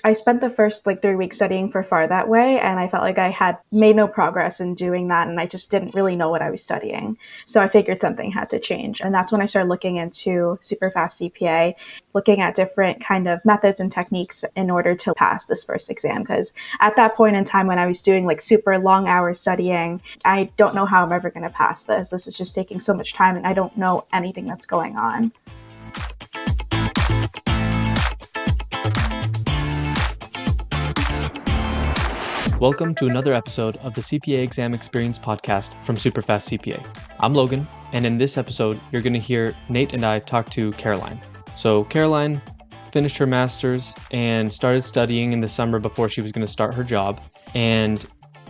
I spent the first 3 weeks studying for FAR that way, and I felt like I had made no progress in doing that, and I just didn't really know what I was studying. So I figured something had to change. And that's when I started looking into CPA, looking at different kind of methods and techniques in order to pass this first exam. Because at that point in time when I was doing super long hours studying, I don't know how I'm ever going to pass this. This is just taking so much time, and I don't know anything that's going on. Welcome to another episode of the CPA Exam Experience podcast from SuperfastCPA. I'm Logan, and in this episode, you're going to hear Nate and I talk to Caroline. So Caroline finished her master's and started studying in the summer before she was going to start her job, and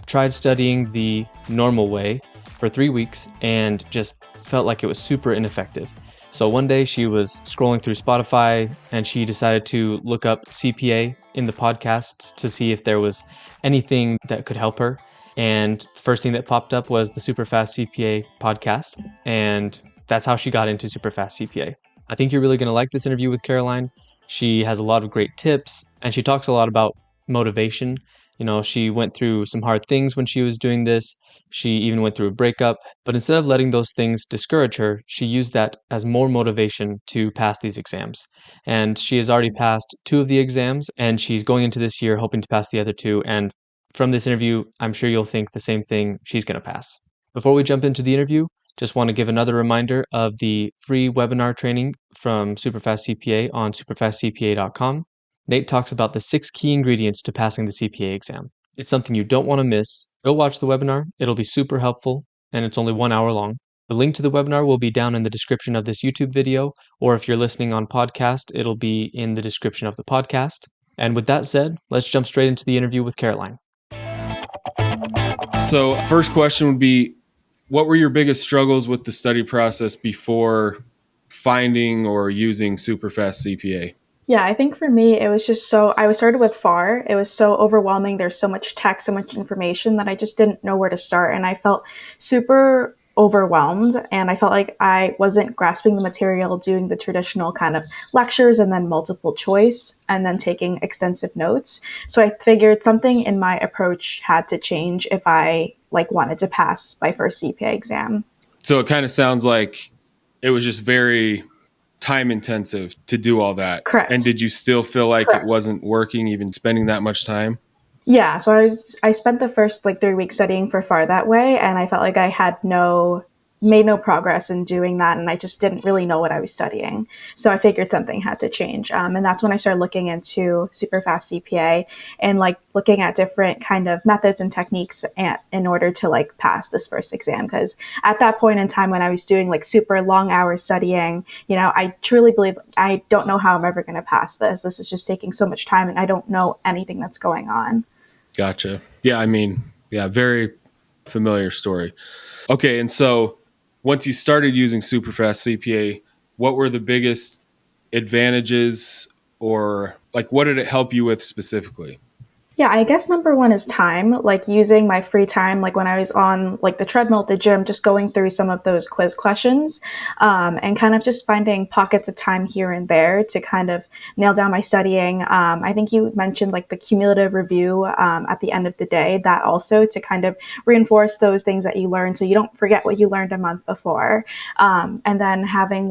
tried studying the normal way for 3 weeks and just felt like it was super ineffective. So one day she was scrolling through Spotify and she decided to look up CPA in the podcasts to see if there was anything that could help her. And first thing that popped up was the SuperfastCPA podcast. And that's how she got into SuperfastCPA. I think you're really going to like this interview with Caroline. She has a lot of great tips and she talks a lot about motivation. You know, she went through some hard things when she was doing this. She even went through a breakup, but instead of letting those things discourage her, she used that as more motivation to pass these exams. And she has already passed 2 of the exams, and she's going into this year hoping to pass the other 2. And from this interview, I'm sure you'll think the same thing she's going to pass. Before we jump into the interview, just want to give another reminder of the free webinar training from SuperfastCPA on superfastcpa.com. Nate talks about the 6 key ingredients to passing the CPA exam. It's something you don't want to miss. Go watch the webinar. It'll be super helpful, and it's only 1 hour long. The link to the webinar will be down in the description of this YouTube video, or if you're listening on podcast, it'll be in the description of the podcast. And with that said, let's jump straight into the interview with Caroline. So first question would be, what were your biggest struggles with the study process before finding or using SuperfastCPA? Yeah, I think for me, it was just I started with FAR. It was so overwhelming. There's so much text, so much information that I just didn't know where to start. And I felt super overwhelmed. And I felt like I wasn't grasping the material, doing the traditional kind of lectures and then multiple choice and then taking extensive notes. So I figured something in my approach had to change if I wanted to pass my first CPA exam. So it kind of sounds like it was just very time intensive to do all that. Correct. And did you still feel like Correct. It wasn't working, even spending that much time? Yeah, so I spent the first 3 weeks studying for FAR that way, and I felt like I had made no progress in doing that, and I just didn't really know what I was studying. So I figured something had to change, and that's when I started looking into SuperfastCPA and looking at different kind of methods and techniques in order to pass this first exam. Because at that point in time when I was doing super long hours studying, I truly believe I don't know how I'm ever going to pass this. This is just taking so much time, and I don't know anything that's going on. Gotcha. Yeah, very familiar story. Okay, and so once you started using SuperfastCPA, what were the biggest advantages, or what did it help you with specifically? Yeah, I guess number one is time, using my free time, when I was on the treadmill at the gym, just going through some of those quiz questions, and kind of just finding pockets of time here and there to kind of nail down my studying. I think you mentioned the cumulative review at the end of the day, that also to kind of reinforce those things that you learned so you don't forget what you learned a month before. And then having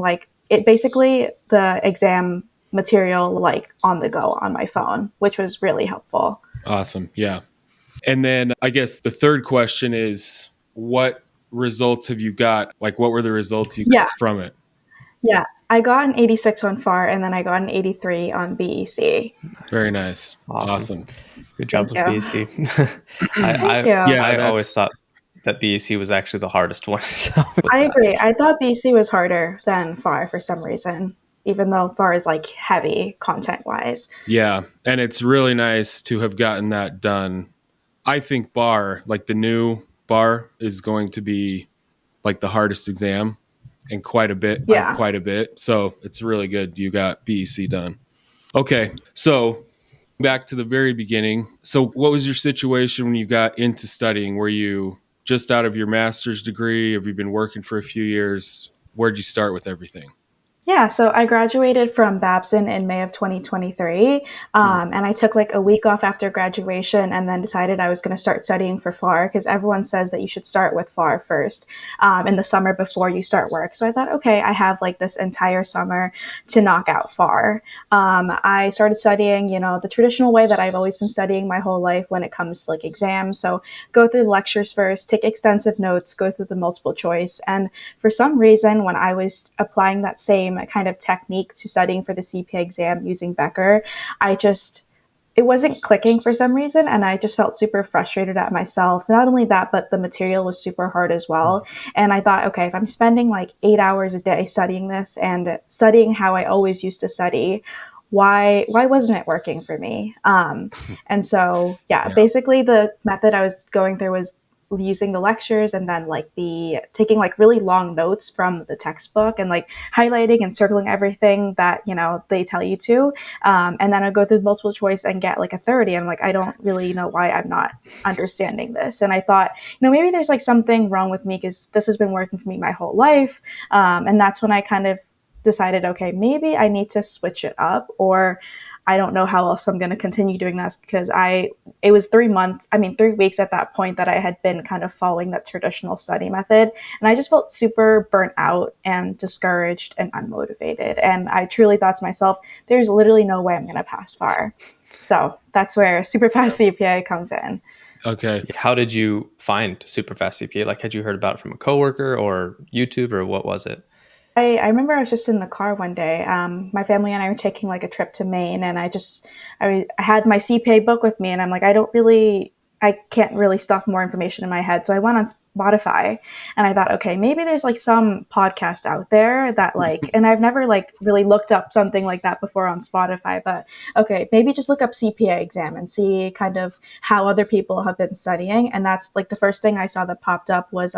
it basically the exam material on the go on my phone, which was really helpful. Awesome. Yeah. And then I guess the third question is, what results have you got? What were the results you got from it? Yeah. I got an 86 on FAR, and then I got an 83 on BEC. Very nice. Awesome. Good job with BEC. I always thought that BEC was actually the hardest one. I agree. I thought BEC was harder than FAR for some reason, even though FAR is heavy content-wise. Yeah, and it's really nice to have gotten that done. I think BAR, the new BAR, is going to be the hardest exam, and quite a bit. So it's really good you got BEC done. Okay, so back to the very beginning. So what was your situation when you got into studying? Were you just out of your master's degree? Have you been working for a few years? Where'd you start with everything? Yeah, so I graduated from Babson in May of 2023, Mm. and I took like a week off after graduation, and then decided I was going to start studying for FAR because everyone says that you should start with FAR first in the summer before you start work. So I thought, okay, I have like this entire summer to knock out FAR. I started studying, the traditional way that I've always been studying my whole life when it comes to like exams. So go through the lectures first, take extensive notes, go through the multiple choice, and for some reason, when I was applying that same kind of technique to studying for the CPA exam using Becker, I just it wasn't clicking for some reason, and I just felt super frustrated at myself. Not only that, but the material was super hard as well. And I thought, okay, if I'm spending like 8 hours a day studying this and studying how I always used to study, why wasn't it working for me? And so yeah, Yeah. basically the method I was going through was using the lectures and then like the taking like really long notes from the textbook and like highlighting and circling everything that they tell you to, and then I go through multiple choice and get like a 30. I'm like, I don't really know why I'm not understanding this. And I thought, maybe there's like something wrong with me because this has been working for me my whole life. And that's when I kind of decided, okay, maybe I need to switch it up, or I don't know how else I'm going to continue doing this because it was 3 weeks at that point that I had been kind of following that traditional study method. And I just felt super burnt out and discouraged and unmotivated. And I truly thought to myself, there's literally no way I'm going to pass FAR. So that's where SuperfastCPA CPA comes in. Okay. How did you find Superfast CPA? Like, had you heard about it from a coworker or YouTube, or what was it? I remember I was just in the car one day. My family and I were taking like a trip to Maine, and I had my CPA book with me, and I'm like, I can't really stuff more information in my head. So I went on Spotify, and I thought, okay, maybe there's like some podcast out there that like, and I've never like really looked up something like that before on Spotify, but okay, maybe just look up CPA exam and see kind of how other people have been studying. And that's like the first thing I saw that popped up was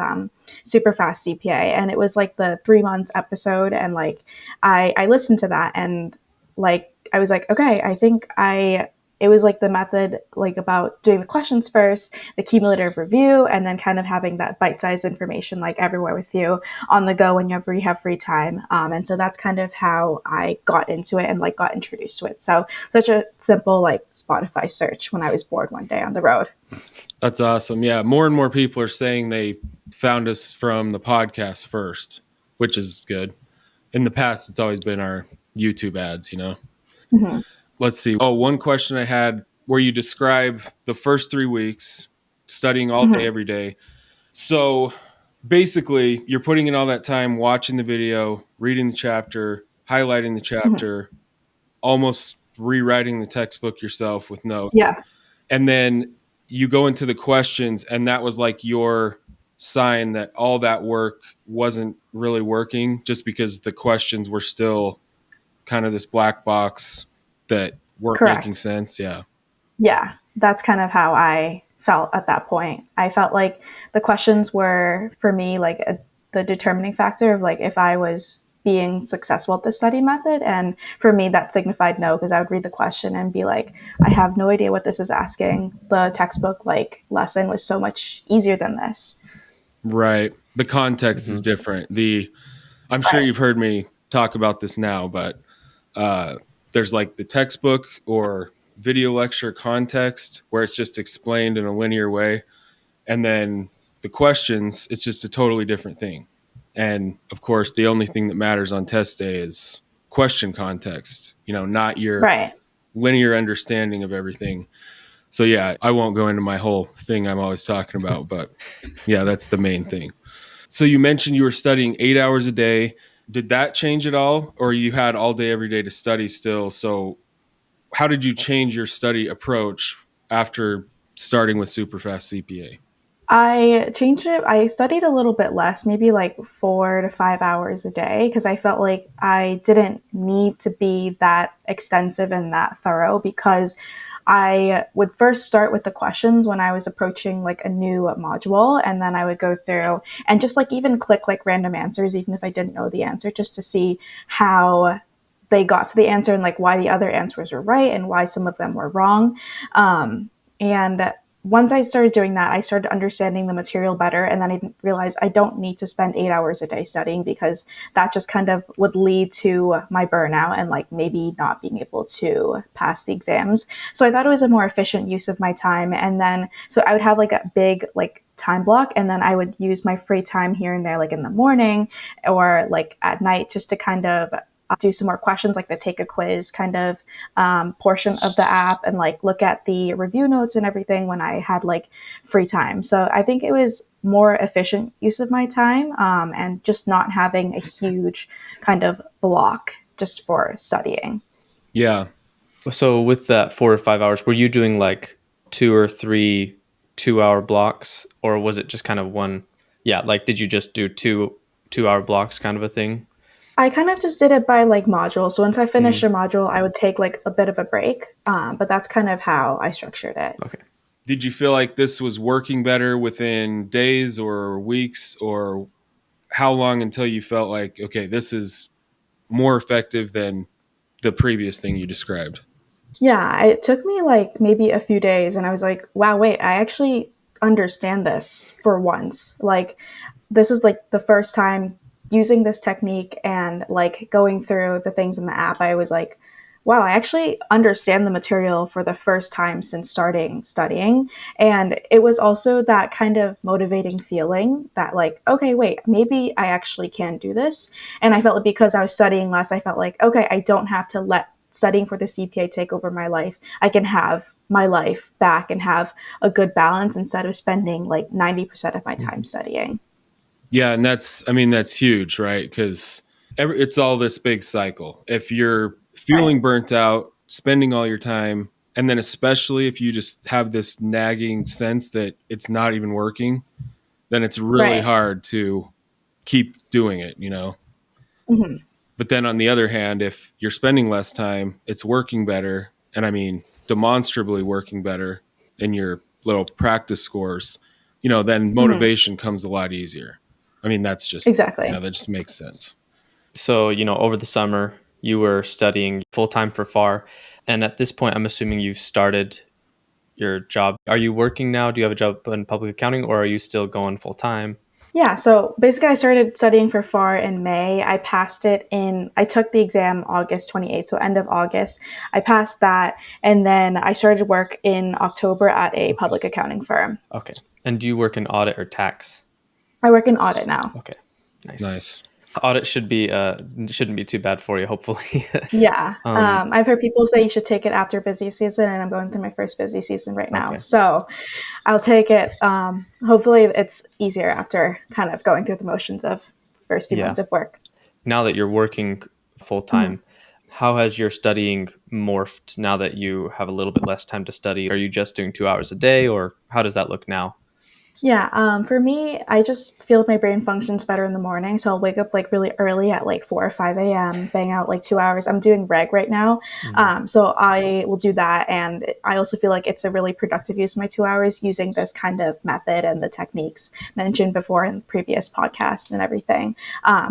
super fast CPA, and it was like the 3 months episode, and like I listened to that, and like I was like, okay, I think I it was like the method like about doing the questions first, the cumulative review, and then kind of having that bite-sized information like everywhere with you on the go whenever you have free time. And so that's kind of how I got into it and like got introduced to it. So such a simple like Spotify search when I was bored one day on the road. That's awesome. Yeah. More and more people are saying they found us from the podcast first, which is good. In the past, it's always been our YouTube ads. Mm-hmm. Let's see. Oh, one question I had where you describe the first 3 weeks studying all day, Mm-hmm. every day. So basically, you're putting in all that time watching the video, reading the chapter, highlighting the Mm-hmm. chapter, almost rewriting the textbook yourself with notes. Yes. And then you go into the questions, and that was like your sign that all that work wasn't really working just because the questions were still kind of this black box that weren't making Correct. sense. Yeah. Yeah, that's kind of how I felt at that point. I felt like the questions were for me like the determining factor of like if I was being successful at the study method. And for me, that signified no, because I would read the question and be like, I have no idea what this is asking. The textbook like lesson was so much easier than this. Right. The context is Mm-hmm. different. I'm sure Right. you've heard me talk about this now, but uh, there's like the textbook or video lecture context where it's just explained in a linear way. And then the questions, it's just a totally different thing. And of course, the only thing that matters on test day is question context, not your Right. linear understanding of everything. So, yeah, I won't go into my whole thing I'm always talking about, but yeah, that's the main thing. So, you mentioned you were studying 8 hours a day. Did that change at all? Or you had all day, every day to study still? So, how did you change your study approach after starting with Superfast CPA? I changed it. I studied a little bit less, maybe like 4 to 5 hours a day, because I felt like I didn't need to be that extensive and that thorough because I would first start with the questions when I was approaching like a new module, and then I would go through and just like even click like random answers, even if I didn't know the answer, just to see how they got to the answer and like why the other answers were right and why some of them were wrong. And once I started doing that, I started understanding the material better. And then I realized I don't need to spend 8 hours a day studying, because that just kind of would lead to my burnout and like maybe not being able to pass the exams. So I thought it was a more efficient use of my time. And then, so I would have like a big like time block, and then I would use my free time here and there, like in the morning or like at night, just to kind of do some more questions, like the take a quiz kind of portion of the app, and like look at the review notes and everything when I had like free time. So I think it was more efficient use of my time, and just not having a huge kind of block just for studying. Yeah. So with that 4 or 5 hours, were you doing like 2 or 3 2 hour blocks, or was it just kind of one? Yeah, like did you just do 2 2 hour blocks kind of a thing? I kind of just did it by like module. So once I finished Mm, a module, I would take like a bit of a break. But that's kind of how I structured it. okay. Did you feel like this was working better within days or weeks, or how long until you felt like, okay, this is more effective than the previous thing you described? Yeah, it took me like maybe a few days, and I was like, wow, wait, I actually understand this for once. Like, this is like the first time using this technique and like going through the things in the app. I was like, wow, I actually understand the material for the first time since starting studying. And it was also that kind of motivating feeling that, like, okay, wait, maybe I actually can do this. And I felt like because I was studying less, I felt like, okay, I don't have to let studying for the CPA take over my life. I can have my life back and have a good balance instead of spending like 90% of my time studying. Yeah, and that's huge, right? Because it's all this big cycle. If you're Right. feeling burnt out, spending all your time, and then especially if you just have this nagging sense that it's not even working, then it's really Right. hard to keep doing it. Hmm. But then on the other hand, if you're spending less time, it's working better. And I mean, demonstrably working better in your little practice scores, then Hmm. motivation comes a lot easier. I mean, Exactly. that just makes sense. So, over the summer, you were studying full time for FAR. And at this point, I'm assuming you've started your job. Are you working now? Do you have a job in public accounting, or are you still going full time? Yeah, so basically, I started studying for FAR in May. I took the exam August 28th, so end of August. I passed that, and then I started work in October at a Okay. public accounting firm. Okay. And do you work in audit or tax? I work in audit now. Okay. Nice. Nice. Audit shouldn't be too bad for you, hopefully. Yeah, um, I've heard people say you should take it after busy season, and I'm going through my first busy season right now. okay. So I'll take it. Hopefully, it's easier after kind of going through the motions of first few Yeah. months of work. Now that you're working full Mhm. time, how has your studying morphed now that you have a little bit less time to study? Are you just doing 2 hours a day, or how does that look now? Yeah, for me, I just feel like my brain functions better in the morning. So I'll wake up like really early at like 4 or 5 a.m., bang out like 2 hours. I'm doing reg right now. Mhm. So I will do that. And I also feel like it's a really productive use of my 2 hours using this kind of method and the techniques mentioned before in previous podcasts and everything.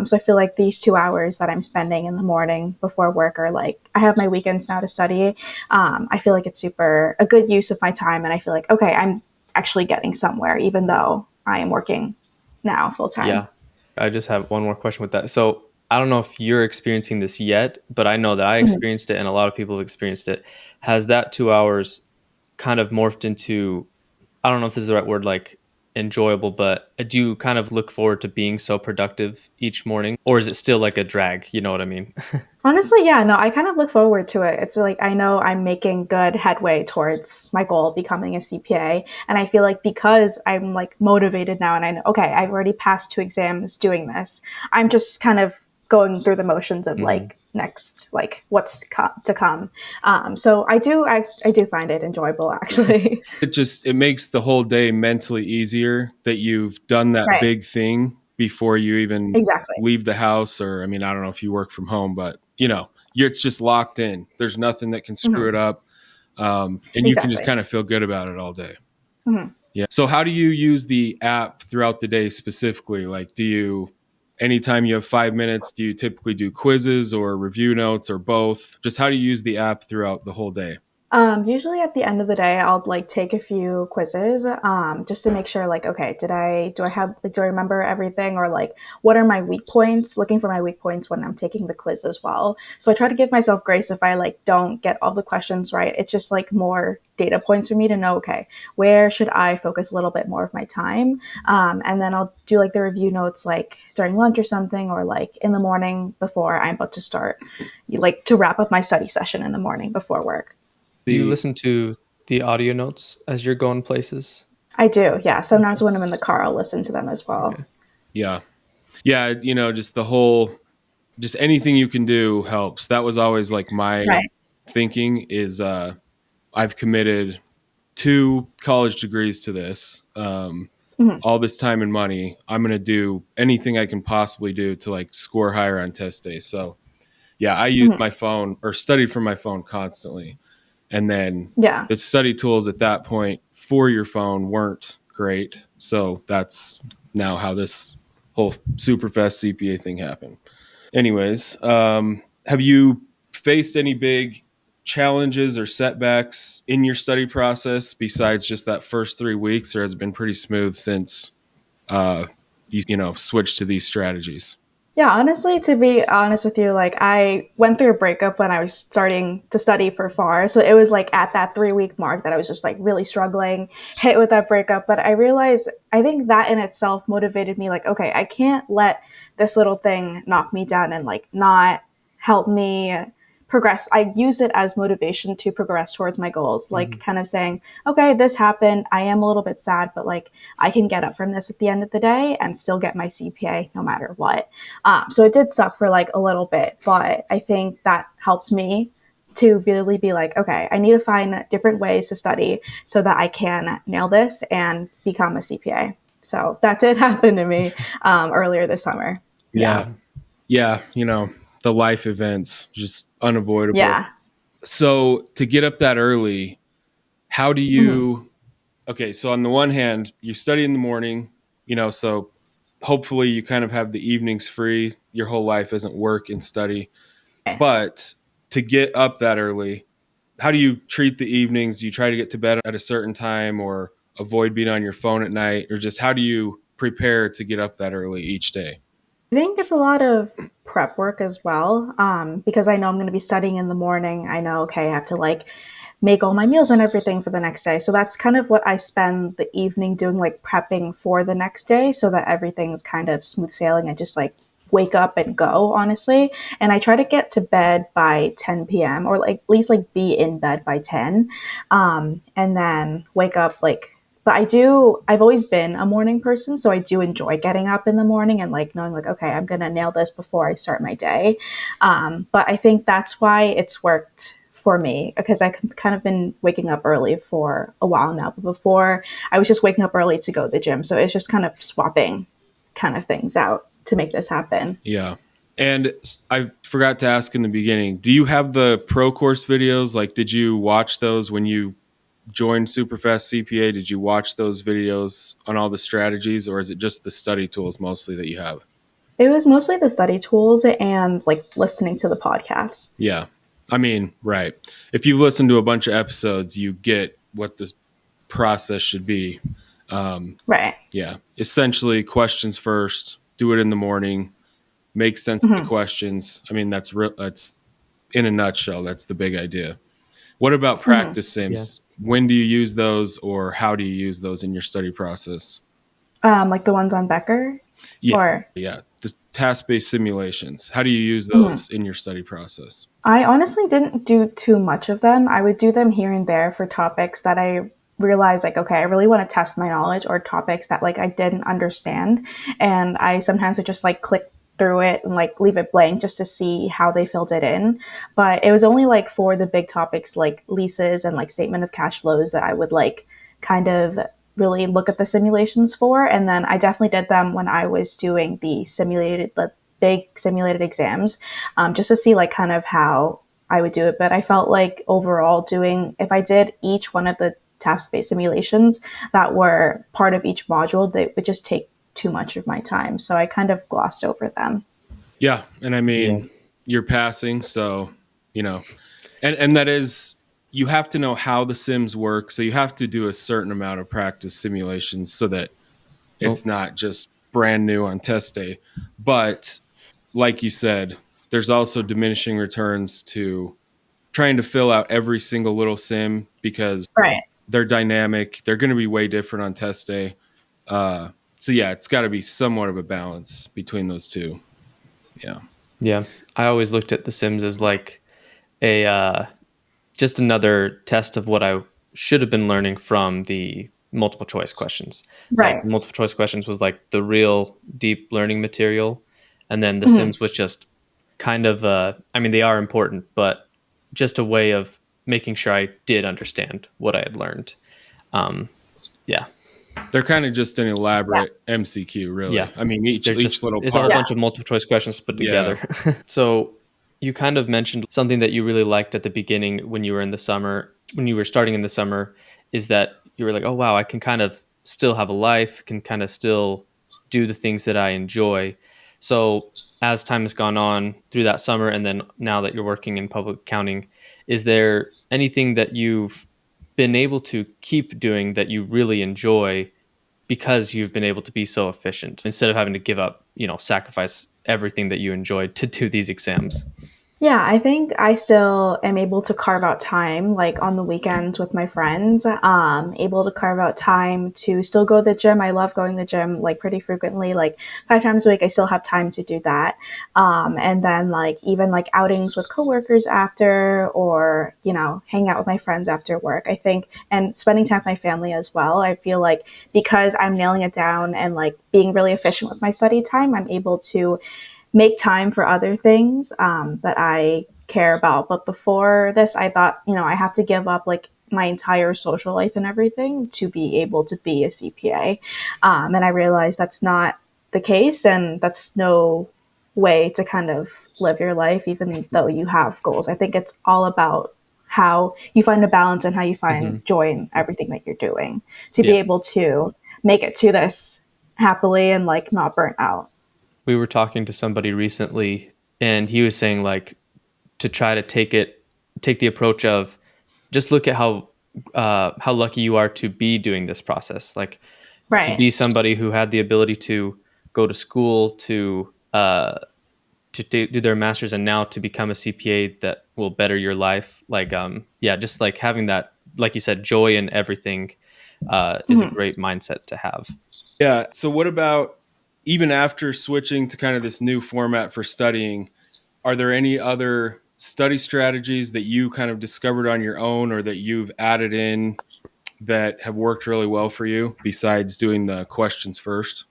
So I feel like these 2 hours that I'm spending in the morning before work are like, I have my weekends now to study. I feel like it's super a good use of my time. And I feel like, okay, I'm actually getting somewhere, even though I am working now full time. Yeah. I just have one more question with that. So I don't know if you're experiencing this yet, but I know that I Mhm. experienced it and a lot of people have experienced it. Has that 2 hours kind of morphed into, I don't know if this is the right word, like enjoyable, but do you kind of look forward to being so productive each morning? Or is it still like a drag? You know what I mean? Honestly, yeah, no, I kind of look forward to it. It's like I know I'm making good headway towards my goal of becoming a CPA. And I feel like because I'm like motivated now and I know, okay, I've already passed two exams doing this, I'm just kind of going through the motions of Mhm. like next, like to come. So I do find it enjoyable actually. It makes the whole day mentally easier that you've done that Right. big thing before you even Exactly. leave the house. Or I mean, I don't know if you work from home, but it's just locked in. There's nothing that can screw Hmm. it up. And you can just Exactly. kind of feel good about it all day. Hmm. Yeah. So how do you use the app throughout the day specifically? Like, anytime you have 5 minutes, do you typically do quizzes or review notes or both? Just how do you use the app throughout the whole day? Usually at the end of the day, I'll like take a few quizzes, just to make sure like, okay, do I remember everything, or like, what are my weak points? Looking for my weak points when I'm taking the quiz as well. So I try to give myself grace if I like don't get all the questions right. It's just like more data points for me to know, okay, where should I focus a little bit more of my time? And then I'll do like the review notes like during lunch or something, or like in the morning before I'm about to start, like to wrap up my study session in the morning before work. Do you The listen to the audio notes as you're going places? I do, yeah. Sometimes Okay. when I'm in the car, I'll listen to them as well. Okay. yeah. Yeah, just the whole just anything you can do helps. That was always like my Right. thinking is I've committed 2 college degrees to this. Mhm. All this time and money, I'm going to do anything I can possibly do to like score higher on test day. So, yeah, I use Mhm. my phone or studied from my phone constantly. And then Yeah. the study tools at that point for your phone weren't great. So that's now how this whole super fast CPA thing happened. Anyways, have you faced any big challenges or setbacks in your study process besides just that first 3 weeks, or has it been pretty smooth since you switched to these strategies? Yeah, honestly, to be honest with you, like I went through a breakup when I was starting to study for FAR. So it was like at that 3 week mark that I was just like really struggling, hit with that breakup. But I realized I think that in itself motivated me like, okay, I can't let this little thing knock me down and like not help me progress. I use it as motivation to progress towards my goals, like Mhm. kind of saying, okay, this happened. I am a little bit sad, but like I can get up from this at the end of the day and still get my CPA no matter what. So it did suck for like a little bit, but I think that helped me to really be like, okay, I need to find different ways to study so that I can nail this and become a CPA. So that did happen to me earlier this summer. Yeah. Yeah. Yeah. The life events just unavoidable. Yeah. So to get up that early, how do Mhm. you okay, so on the one hand, you study in the morning, so hopefully you kind of have the evenings free. Your whole life isn't work and study. Okay. But to get up that early, how do you treat the evenings? Do you try to get to bed at a certain time or avoid being on your phone at night? Or just how do you prepare to get up that early each day? I think it's a lot of prep work as well, because I know I'm going to be studying in the morning. I know, okay, I have to like make all my meals and everything for the next day. So that's kind of what I spend the evening doing, like prepping for the next day so that everything's kind of smooth sailing and just like wake up and go, honestly. And I try to get to bed by 10 p.m. or like at least like be in bed by 10, and then wake up like, but I've always been a morning person, so I do enjoy getting up in the morning and like knowing like, okay, I'm gonna nail this before I start my day. But I think that's why it's worked for me, because I kind of been waking up early for a while now. But before, I was just waking up early to go to the gym, so it's just kind of swapping kind of things out to make this happen. Yeah. And I forgot to ask in the beginning, do you have the pro course videos? Like, did you watch those when you joined Superfast CPA? Did you watch those videos on all the strategies, or is it just the study tools mostly that you have? It was mostly the study tools and like listening to the podcasts. Yeah. I mean, right. If you listen to a bunch of episodes, you get what this process should be. Right. Yeah. Essentially, questions first, do it in the morning, make sense of the Mm-hmm. questions. I mean, that's in a nutshell, that's the big idea. What about Mm-hmm. practice Yeah. sims? When do you use those, or how do you use those in your study process? Like the ones on Becker, Yeah. or Yeah. The task based simulations. How do you use mhm. those in your study process? I honestly didn't do too much of them. I would do them here and there for topics that I realized like, okay, I really want to test my knowledge, or topics that like I didn't understand. And I sometimes would just like click through it and like leave it blank just to see how they filled it in. But it was only like for the big topics like leases and like statement of cash flows that I would like kind of really look at the simulations for. And then I definitely did them when I was doing the big simulated exams, just to see like kind of how I would do it. But I felt like overall doing, if I did each one of the task-based simulations that were part of each module, they would just take too much of my time. So I kind of glossed over them. Yeah. And I Yeah. mean, you're passing. So, you know, and that is you have to know how the sims work. So you have to do a certain amount of practice simulations so that it's Well, not just brand new on test day. But like you said, there's also diminishing returns to trying to fill out every single little sim because Right. they're dynamic. They're going to be way different on test day. So yeah, it's got to be somewhat of a balance between those two. Yeah. yeah. I always looked at The Sims as like a just another test of what I should have been learning from the multiple choice questions. Like Right. multiple choice questions was like the real deep learning material, and then The Mhm. Sims was just kind of I mean they are important, but just a way of making sure I did understand what I had learned. Um, yeah, They're kind of just an elaborate MCQ, yeah. really. I mean, There's each just little it's a whole part. Yeah. bunch of multiple choice questions put Yeah. together. So you kind of mentioned something that you really liked at the beginning when you were in the summer, when you were starting in the summer, is that you were like, oh wow, I can kind of still have a life, can kind of still do the things that I enjoy. So as time has gone on through that summer, and then now that you're working in public accounting, is there anything that you've been able to keep doing that you really enjoy because you've been able to be so efficient instead of having to give up, sacrifice everything that you enjoyed to do these exams? Yeah, I think I still am able to carve out time, like on the weekends with my friends. Able to carve out time to still go to the gym. I love going to the gym like pretty frequently, like 5 times a week. I still have time to do that. And then like even like outings with coworkers after, or hang out with my friends after work. I think, and spending time with my family as well. I feel like because I'm nailing it down and like being really efficient with my study time, I'm able to make time for other things that I care about. But before this, I thought, I have to give up like my entire social life and everything to be able to be a CPA. And I realized that's not the case, and that's no way to kind of live your life, even though you have goals. I think it's all about how you find a balance and how you Hmm. find joy in everything that you're doing to be Yeah. able to make it to this happily and like not burnt out. We were talking to somebody recently, and he was saying like to try to take the approach of just look at how lucky you are to be doing this process, like to Right. be somebody who had the ability to go to school to do their masters and now to become a CPA that will better your life. Like, yeah, just like having that, like you said, joy in everything is a Mhm. great mindset to have. Yeah. So what about even after switching to kind of this new format for studying, are there any other study strategies that you kind of discovered on your own or that you've added in that have worked really well for you besides doing the questions first?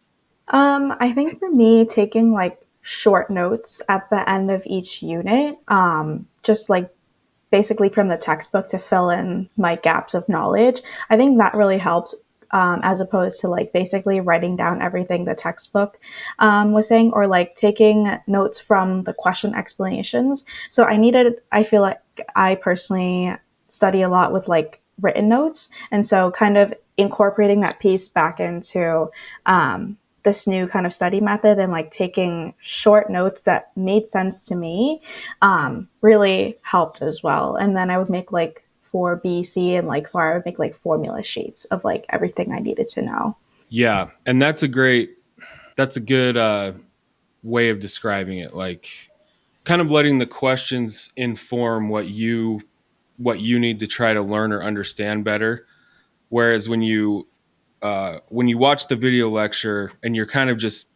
I think for me, taking like short notes at the end of each unit, just like basically from the textbook to fill in my gaps of knowledge, I think that really helped. As opposed to like basically writing down everything the textbook was saying, or like taking notes from the question explanations. So I feel like I personally study a lot with like written notes. And so kind of incorporating that piece back into this new kind of study method and like taking short notes that made sense to me really helped as well. And then I would make like for BC and like for I would make like formula sheets of like everything I needed to know. Yeah. And that's a good way of describing it. Like kind of letting the questions inform what you need to try to learn or understand better. Whereas when you watch the video lecture and you're kind of just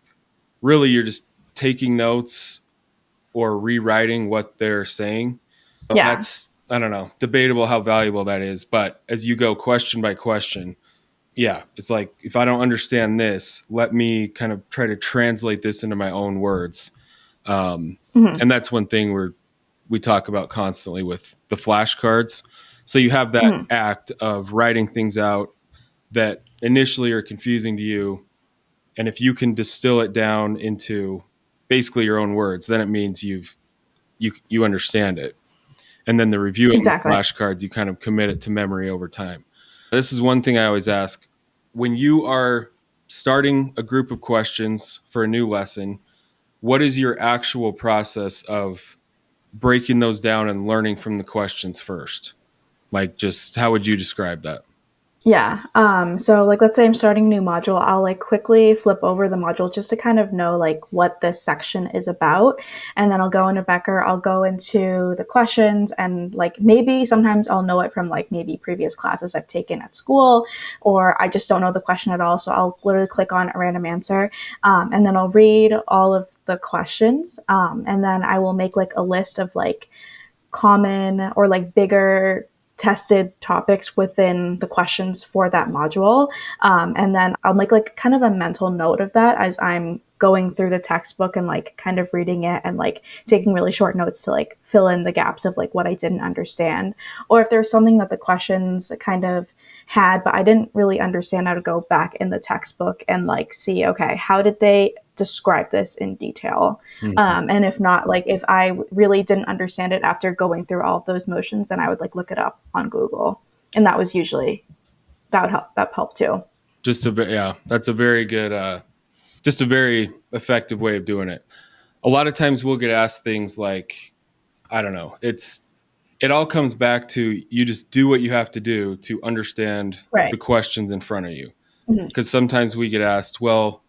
really you're just taking notes or rewriting what they're saying, Yeah. that's I don't know, debatable how valuable that is. But as you go question by question, yeah, it's like if I don't understand this, let me kind of try to translate this into my own words. Mm-hmm. And that's one thing we talk about constantly with the flashcards. So you have that Mm-hmm. act of writing things out that initially are confusing to you. And if you can distill it down into basically your own words, then it means you understand it. And then the reviewing Exactly. flashcards, you kind of commit it to memory over time. This is one thing I always ask when you are starting a group of questions for a new lesson. What is your actual process of breaking those down and learning from the questions first? Like, just how would you describe that? Yeah. So like let's say I'm starting a new module, I'll like quickly flip over the module just to kind of know like what this section is about. And then I'll go into Becker, I'll go into the questions and like maybe sometimes I'll know it from like maybe previous classes I've taken at school, or I just don't know the question at all. So I'll literally click on a random answer. And then I'll read all of the questions. And then I will make like a list of like common or like bigger tested topics within the questions for that module. And then I'll make like kind of a mental note of that as I'm going through the textbook and like kind of reading it and like taking really short notes to like fill in the gaps of like what I didn't understand. Or if there's something that the questions kind of had, but I didn't really understand, how to go back in the textbook and like see, okay, how did they describe this in detail? Mhm. And if not, like if I really didn't understand it after going through all of those motions, then I would like look it up on Google. And that was usually, that would help, that helped too. Yeah, that's a very good, just a very effective way of doing it. A lot of times we'll get asked things like, I don't know, it all comes back to you just do what you have to do to understand Right. the questions in front of you. Mm-hmm. Because sometimes we get asked, well,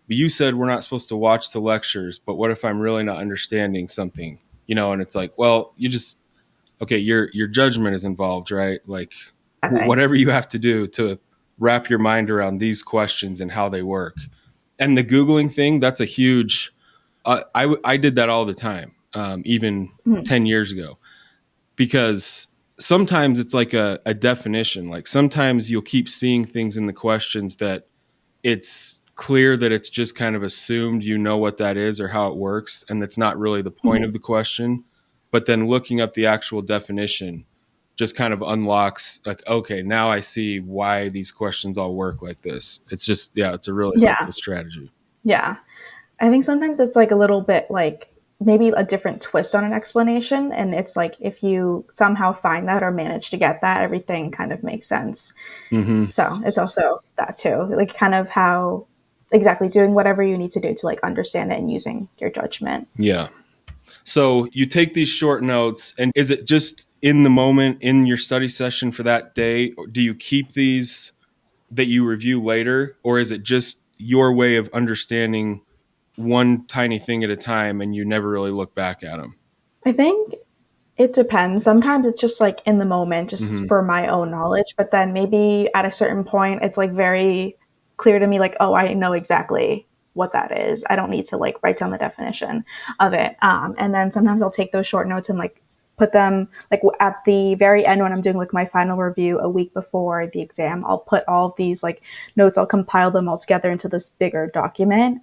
you said we're not supposed to watch the lectures, but what if I'm really not understanding something? And it's like, well, you just, okay, your judgment is involved, right? Like Okay. whatever you have to do to wrap your mind around these questions and how they work. And the Googling thing, that's a huge, I did that all the time, even Mm-hmm. 10 years ago, because sometimes it's like a definition. Like sometimes you'll keep seeing things in the questions that it's clear that it's just kind of assumed you know what that is or how it works, and that's not really the point Mm-hmm. of the question. But then looking up the actual definition just kind of unlocks, like, okay, now I see why these questions all work like this. It's just, yeah, it's a really Yeah. helpful strategy. Yeah. I think sometimes it's like a little bit like maybe a different twist on an explanation. And it's like if you somehow find that or manage to get that, everything kind of makes sense. Hmm. So it's also that too, like kind of how exactly doing whatever you need to do to like understand it and using your judgment. Yeah. So you take these short notes, and is it just in the moment in your study session for that day? Or do you keep these that you review later, or is it just your way of understanding one tiny thing at a time and you never really look back at them? I think it depends. Sometimes it's just like in the moment, just Hmm. for my own knowledge. But then maybe at a certain point, it's like very clear to me, like, oh, I know exactly what that is. I don't need to like write down the definition of it. And then sometimes I'll take those short notes and like put them like at the very end when I'm doing like my final review a week before the exam. I'll put all of these like notes, I'll compile them all together into this bigger document.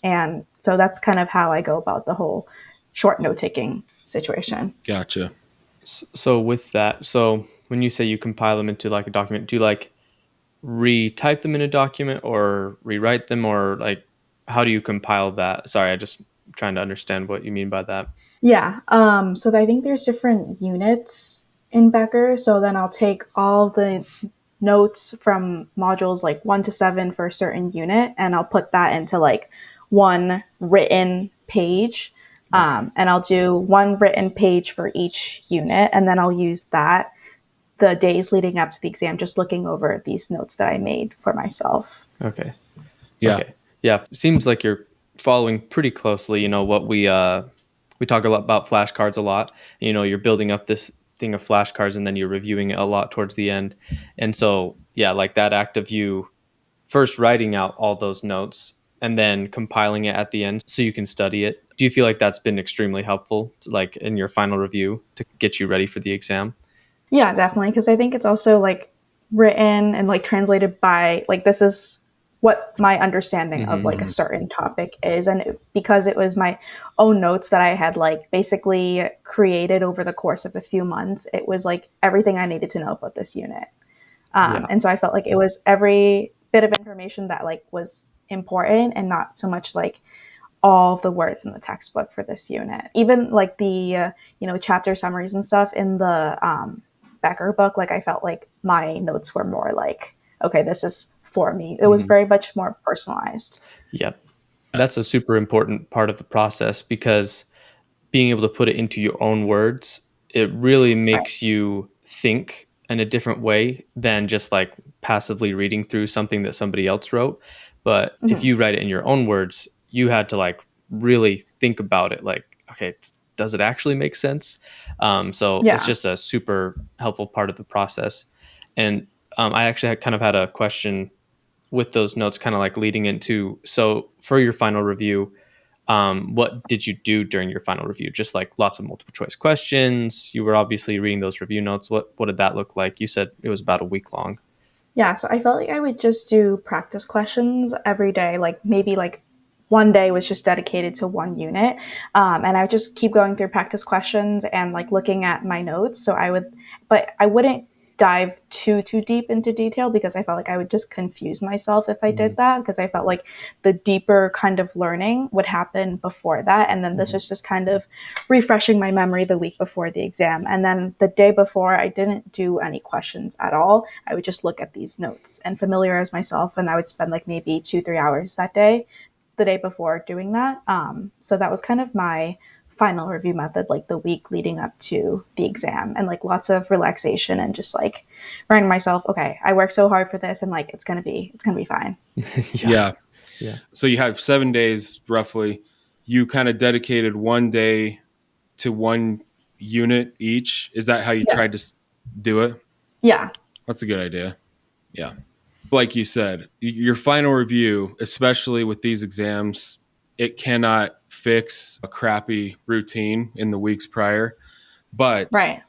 And so that's kind of how I go about the whole short note taking situation. Gotcha. So with that, so when you say you compile them into like a document, do you like retype them in a document or rewrite them, or like how do you compile that? Sorry, I just trying to understand what you mean by that. Yeah. So I think there's different units in Becker. So then I'll take all the notes from modules like 1 to 7 for a certain unit, and I'll put that into like one written page. Okay. And I'll do one written page for each unit, and then I'll use that the days leading up to the exam, just looking over these notes that I made for myself. Okay. Yeah. Okay. Yeah. Seems like you're following pretty closely, what we talk a lot about flashcards a lot. You're building up this thing of flashcards and then you're reviewing it a lot towards the end. And so, yeah, like that act of you first writing out all those notes and then compiling it at the end so you can study it. Do you feel like that's been extremely helpful like in your final review to get you ready for the exam? Yeah, definitely. Because I think it's also like written and like translated by like this is what my understanding of like a Hmm. certain topic is, and because it was my own notes that I had like basically created over the course of a few months, it was like everything I needed to know about this unit. Yeah. And so I felt like it was every bit of information that like was important and not so much like all of the words in the textbook for this unit. Even like the chapter summaries and stuff in the Becker book, like I felt like my notes were more like, okay, this is for me. It was Hmm. very much more personalized. Yep. That's a super important part of the process because being able to put it into your own words, it really Right. makes you think in a different way than just like passively reading through something that somebody else wrote. But if Mhm. you write it in your own words, you had to like really think about it. Like, okay, does it actually make sense? So it's Yeah. just a super helpful part of the process. And I actually kind of had a question with those notes, kind of like leading into. So for your final review, what did you do during your final review? Just like lots of multiple choice questions. You were obviously reading those review notes. What did that look like? You said it was about a week long. Yeah, so I felt like I would just do practice questions every day. Like maybe like one day was just dedicated to one unit. And I would just keep going through practice questions and like looking at my notes. But I wouldn't dive too deep into detail because I felt like I would just confuse myself if I Mm-hmm. did that, because I felt like the deeper kind of learning would happen before that. And then this Mm-hmm. was just kind of refreshing my memory the week before the exam. And then the day before, I didn't do any questions at all. I would just look at these notes and familiarize myself. And I would spend like maybe 2-3 hours that day, the day before, doing that. So that was kind of my final review method, like the week leading up to the exam, and like lots of relaxation and just like reminding myself, okay, I worked so hard for this, and like it's gonna be fine. Yeah. Yeah. Yeah. So you had 7 days roughly. You kind of dedicated one day to one unit each. Is that how you tried to Yes. do it? Yeah. That's a good idea. Yeah. Like you said, your final review, especially with these exams, it cannot fix a crappy routine in the weeks prior. But Right.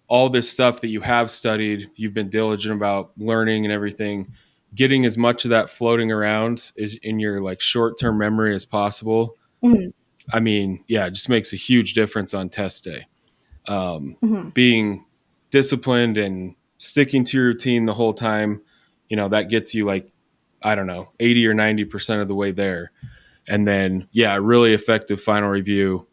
all this stuff that you have studied, you've been diligent about learning and everything, getting as much of that floating around is in your like short-term memory as possible. Mm-hmm. I mean, yeah, it just makes a huge difference on test day. Mm-hmm. Being disciplined and sticking to your routine the whole time, that gets you like, I don't know, 80 or 90% of the way there. And then, yeah, a really effective final review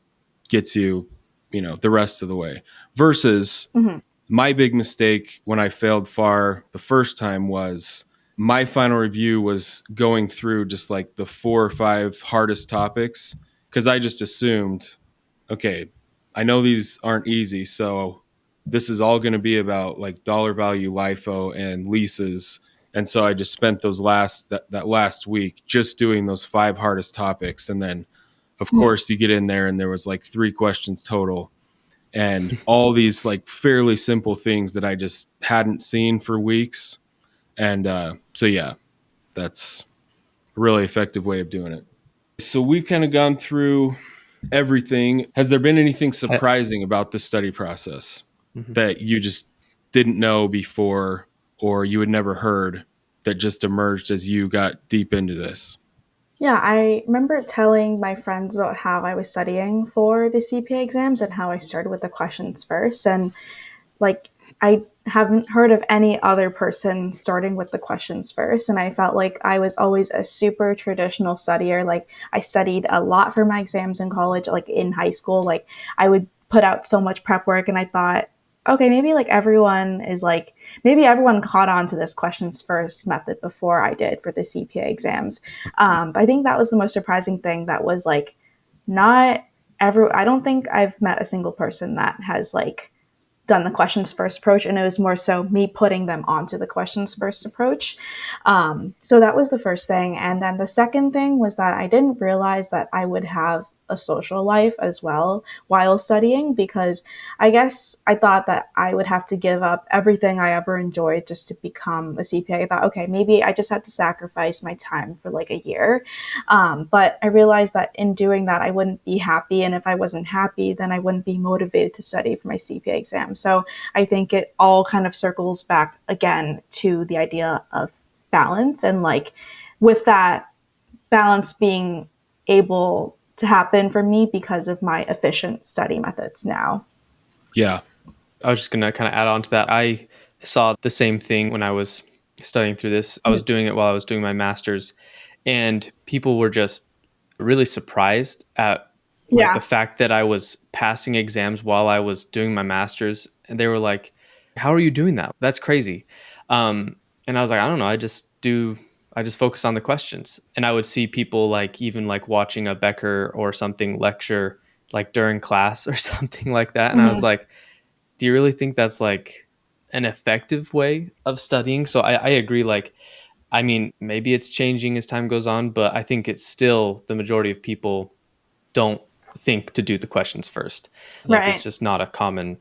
gets you, the rest of the way. Versus Mm-hmm. my big mistake when I failed FAR the first time was my final review was going through just like the 4 or 5 hardest topics because I just assumed, okay, I know these aren't easy, so this is all going to be about like dollar value LIFO and leases. And so I just spent that last week just doing those 5 hardest topics. And then of Mm-hmm. course you get in there and there was like 3 questions total and all these like fairly simple things that I just hadn't seen for weeks. And so yeah, that's a really effective way of doing it. So we've kind of gone through everything. Has there been anything I, surprising about the study process mhm. that you just didn't know before or you had never heard that just emerged as you got deep into this? Yeah, I remember telling my friends about how I was studying for the CPA exams and how I started with the questions first. And like, I haven't heard of any other person starting with the questions first. And I felt like I was always a super traditional studier. Like, I studied a lot for my exams in college, like in high school. Like, I would put out so much prep work, and I thought, okay, maybe everyone caught on to this questions first method before I did for the CPA exams. But I think that was the most surprising thing. That was like, not I don't think I've met a single person that has like done the questions first approach, and it was more so me putting them onto the questions first approach. So that was the first thing. And then the second thing was that I didn't realize that I would have a social life as well while studying, because I guess I thought that I would have to give up everything I ever enjoyed just to become a CPA. I thought, okay, maybe I just had to sacrifice my time for like a year. But I realized that in doing that, I wouldn't be happy. And if I wasn't happy, then I wouldn't be motivated to study for my CPA exam. So I think it all kind of circles back again to the idea of balance. And like, with that balance being able to happen for me because of my efficient study methods now. Yeah. I was just going to kind of add on to that. I saw the same thing when I was studying through this. I was doing it while I was doing my master's, and people were just really surprised at like the Yeah. fact that I was passing exams while I was doing my master's, and they were like, "How are you doing that? That's crazy." And I was like, "I don't know. I just focus on the questions." And I would see people like even like watching a Becker or something lecture like during class or something like that, and I was Mm-hmm. like, do you really think that's like an effective way of studying. So I agree. Like, I mean, maybe it's changing as time goes on, but I think it's still the majority of people don't think to do the questions first. Like, it's Right. just not a common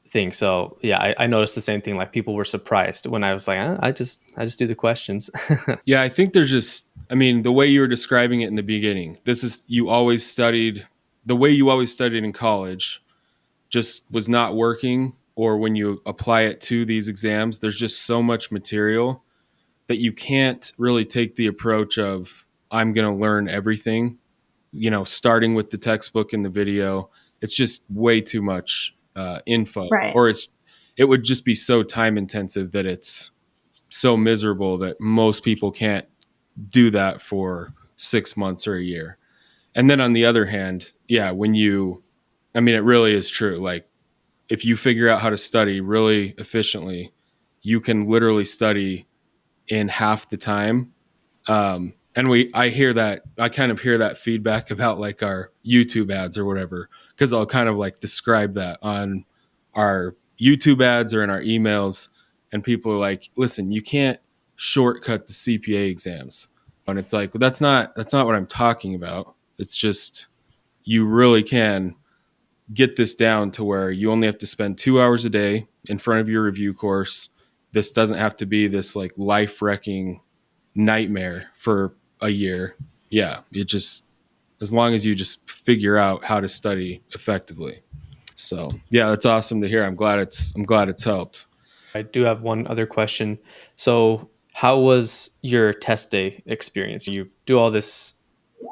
thing. So yeah, I noticed the same thing. Like, people were surprised when I was like, I just do the questions. Yeah, I think there's just, I mean, the way you were describing it in the beginning, this is, you always studied the way you always studied in college just was not working. Or when you apply it to these exams, there's just so much material that you can't really take the approach of, I'm going to learn everything, starting with the textbook and the video. It's just way too much info, Right. or it would just be so time intensive that it's so miserable that most people can't do that for 6 months or a year. And then on the other hand, yeah, I mean, it really is true. Like, if you figure out how to study really efficiently, you can literally study in half the time. I kind of hear that feedback about like our YouTube ads or whatever, because I'll kind of like describe that on our YouTube ads or in our emails. And people are like, listen, you can't shortcut the CPA exams. And it's like, well, that's not what I'm talking about. It's just, you really can get this down to where you only have to spend 2 hours a day in front of your review course. This doesn't have to be this like life wrecking nightmare for a year. Yeah, it just, as long as you just figure out how to study effectively. So yeah, that's awesome to hear. I'm glad it's helped. I do have one other question. So, how was your test day experience? You do all this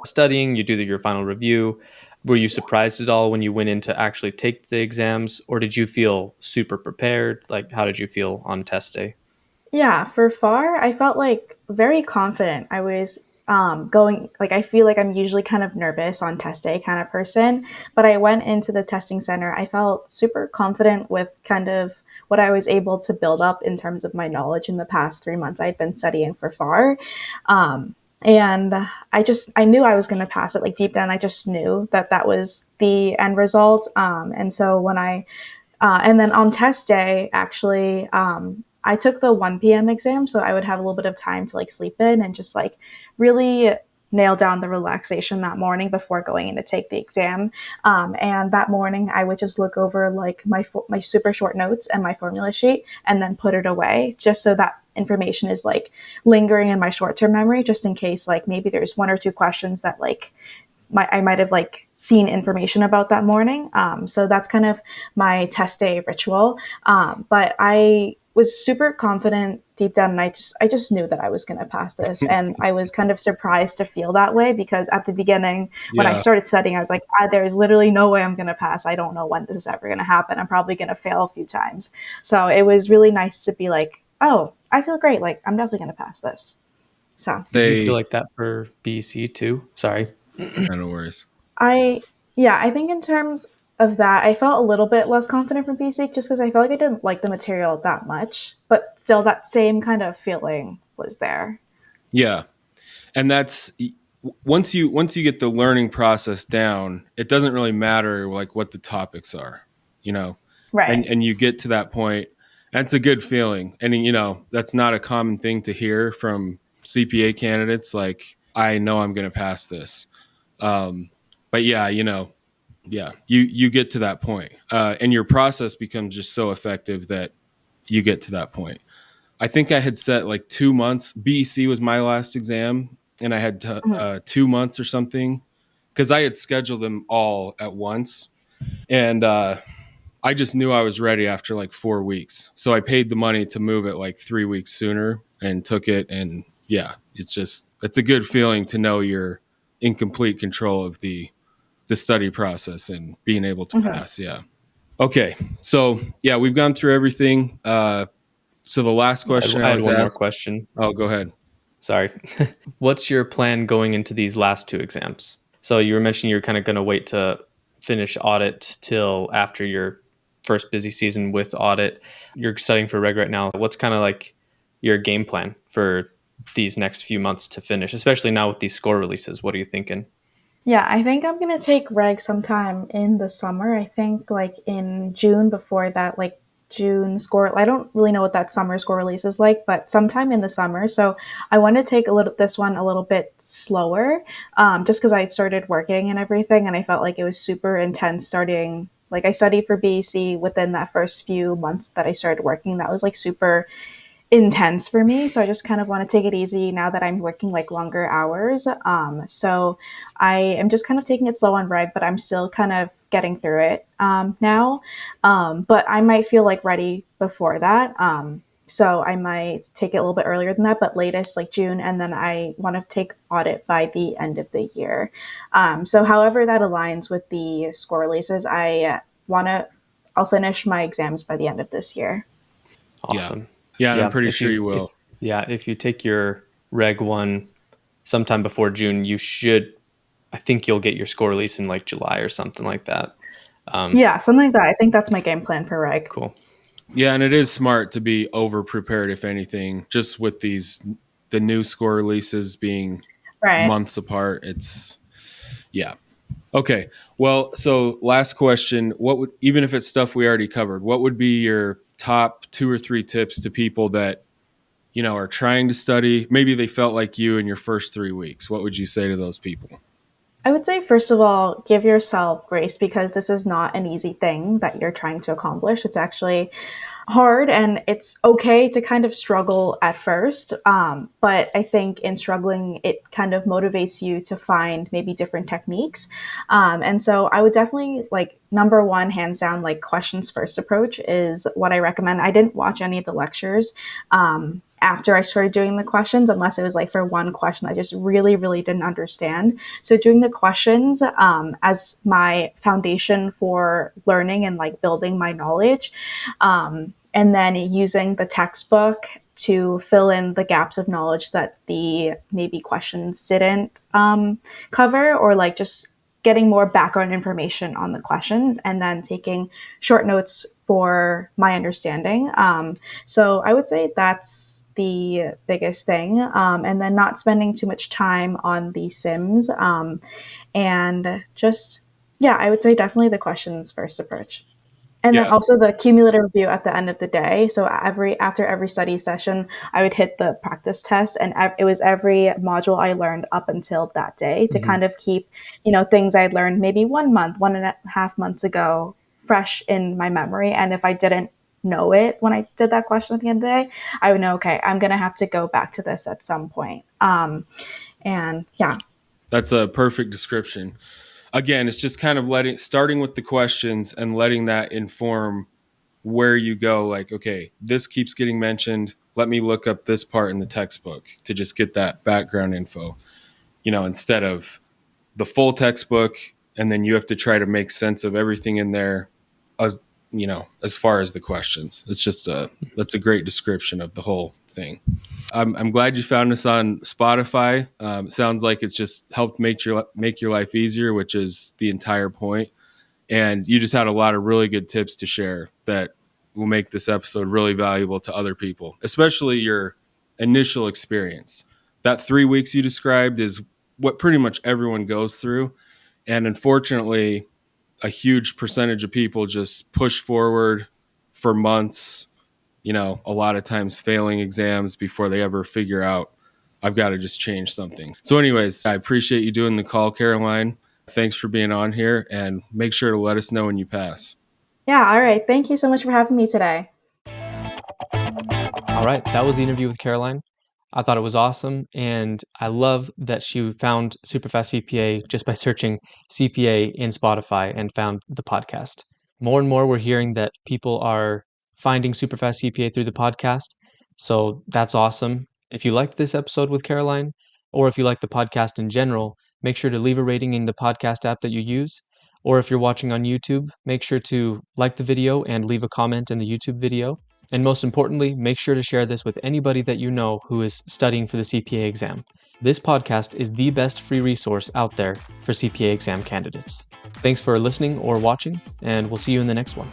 studying, you do your final review. Were you surprised at all when you went in to actually take the exams, or did you feel super prepared? Like, how did you feel on test day? Yeah, for FAR, I felt like very confident. I was going, like, I feel like I'm usually kind of nervous on test day kind of person, but I went into the testing center. I felt super confident with kind of what I was able to build up in terms of my knowledge in the past 3 months I'd been studying for FAR. And I knew I was going to pass it. Like, deep down, I just knew that that was the end result. And so and then on test day, actually, I took the 1 p.m. exam, so I would have a little bit of time to like sleep in and just like really nail down the relaxation that morning before going in to take the exam. And that morning, I would just look over like my super short notes and my formula sheet, and then put it away, just so that information is like lingering in my short term memory, just in case like maybe there's one or two questions that like I might have like seen information about that morning. So that's kind of my test day ritual. But I was super confident deep down, and I just knew that I was going to pass this, and I was kind of surprised to feel that way because at the beginning when I Yeah. started studying, I was like, there's literally no way I'm going to pass. I don't know when this is ever going to happen. I'm probably going to fail a few times. So it was really nice to be like, oh, I feel great. Like, I'm definitely going to pass this. So Did you feel They, like that for BC too? Sorry. no worries. I, yeah, I think in terms of that, I felt a little bit less confident from basic just because I felt like I didn't like the material that much, but still that same kind of feeling was there. Yeah. And that's, once you get the learning process down, it doesn't really matter like what the topics are, you know, and Right. and you get to that point. That's a good feeling, and that's not a common thing to hear from CPA candidates. Like, I know I'm going to pass this, um, but yeah, yeah, you get to that point, and your process becomes just so effective that you get to that point. I think I had set like 2 months. BEC was my last exam, and I had 2 months or something because I had scheduled them all at once, and I just knew I was ready after like 4 weeks. So I paid the money to move it like 3 weeks sooner and took it. And yeah, it's a good feeling to know you're in complete control of the study process and being able to Mm-hmm. pass. Yeah. Okay. So yeah, we've gone through everything. So the last I had, question I I had was one more asked. question. Oh, go ahead. Sorry. What's your plan going into these last two exams? So you were mentioning you're kind of going to wait to finish audit till after your first busy season with audit. You're studying for reg right now. What's kind of like your game plan for these next few months to finish, especially now with these score releases? What are you thinking? Yeah, I think I'm gonna take reg sometime in the summer. I think like in June before that, like June score. I don't really know what that summer score release is like, but sometime in the summer. So I want to take this one a little bit slower, just because I started working and everything, and I felt like it was super intense starting. Like I studied for BEC within that first few months that I started working. That was like super intense for me. So I just kind of want to take it easy now that I'm working like longer hours. So I am just kind of taking it slow on reg, but I'm still kind of getting through it now. But I might feel like ready before that. So I might take it a little bit earlier than that, but latest like June. And then I want to take audit by the end of the year. So however that aligns with the score releases, I'll finish my exams by the end of this year. Awesome. Yeah, and I'm pretty sure you will. If you take your Reg 1 sometime before June, I think you'll get your score release in like July or something like that. Something like that. I think that's my game plan for Reg. Cool. Yeah, and it is smart to be over-prepared, if anything, just with the new score releases being months apart. Okay. Well, so last question, even if it's stuff we already covered, what would be your top 2 or 3 tips to people that, are trying to study? Maybe they felt like you in your first 3 weeks. What would you say to those people? I would say, first of all, give yourself grace, because this is not an easy thing that you're trying to accomplish. It's actually hard, and it's okay to kind of struggle at first. But I think in struggling, it kind of motivates you to find maybe different techniques. And so I would definitely number one, hands down, questions first approach is what I recommend. I didn't watch any of the lectures after I started doing the questions, unless it was for one question I just really, really didn't understand. So doing the questions as my foundation for learning and building my knowledge, and then using the textbook to fill in the gaps of knowledge that the maybe questions didn't cover, or just getting more background information on the questions, and then taking short notes for my understanding. So I would say that's the biggest thing. And then not spending too much time on the sims. And just, I would say definitely the questions first approach. And then also the cumulative review at the end of the day. So after every study session, I would hit the practice test, and it was every module I learned up until that day to kind of keep, things I'd learned maybe 1 month, 1.5 months ago, fresh in my memory. And if I didn't know it when I did that question at the end of the day, I would know, okay, I'm going to have to go back to this at some point. That's a perfect description. Again, it's just kind of starting with the questions and letting that inform where you go. Okay, this keeps getting mentioned. Let me look up this part in the textbook to just get that background info, instead of the full textbook. And then you have to try to make sense of everything in there, as far as the questions. That's a great description of the whole thing. I'm glad you found us on Spotify. It sounds like it's just helped make your life easier, which is the entire point. And you just had a lot of really good tips to share that will make this episode really valuable to other people, especially your initial experience. That 3 weeks you described is what pretty much everyone goes through. And unfortunately, a huge percentage of people just push forward for months, a lot of times failing exams before they ever figure out, I've got to just change something. So anyways, I appreciate you doing the call, Caroline. Thanks for being on here, and make sure to let us know when you pass. Yeah, all right. Thank you so much for having me today. All right, that was the interview with Caroline. I thought it was awesome, and I love that she found SuperfastCPA just by searching CPA in Spotify and found the podcast. More and more, we're hearing that people are finding SuperfastCPA through the podcast, so that's awesome. If you liked this episode with Caroline, or if you like the podcast in general, make sure to leave a rating in the podcast app that you use. Or if you're watching on YouTube, make sure to like the video and leave a comment in the YouTube video. And most importantly, make sure to share this with anybody that you know who is studying for the CPA exam. This podcast is the best free resource out there for CPA exam candidates. Thanks for listening or watching, and we'll see you in the next one.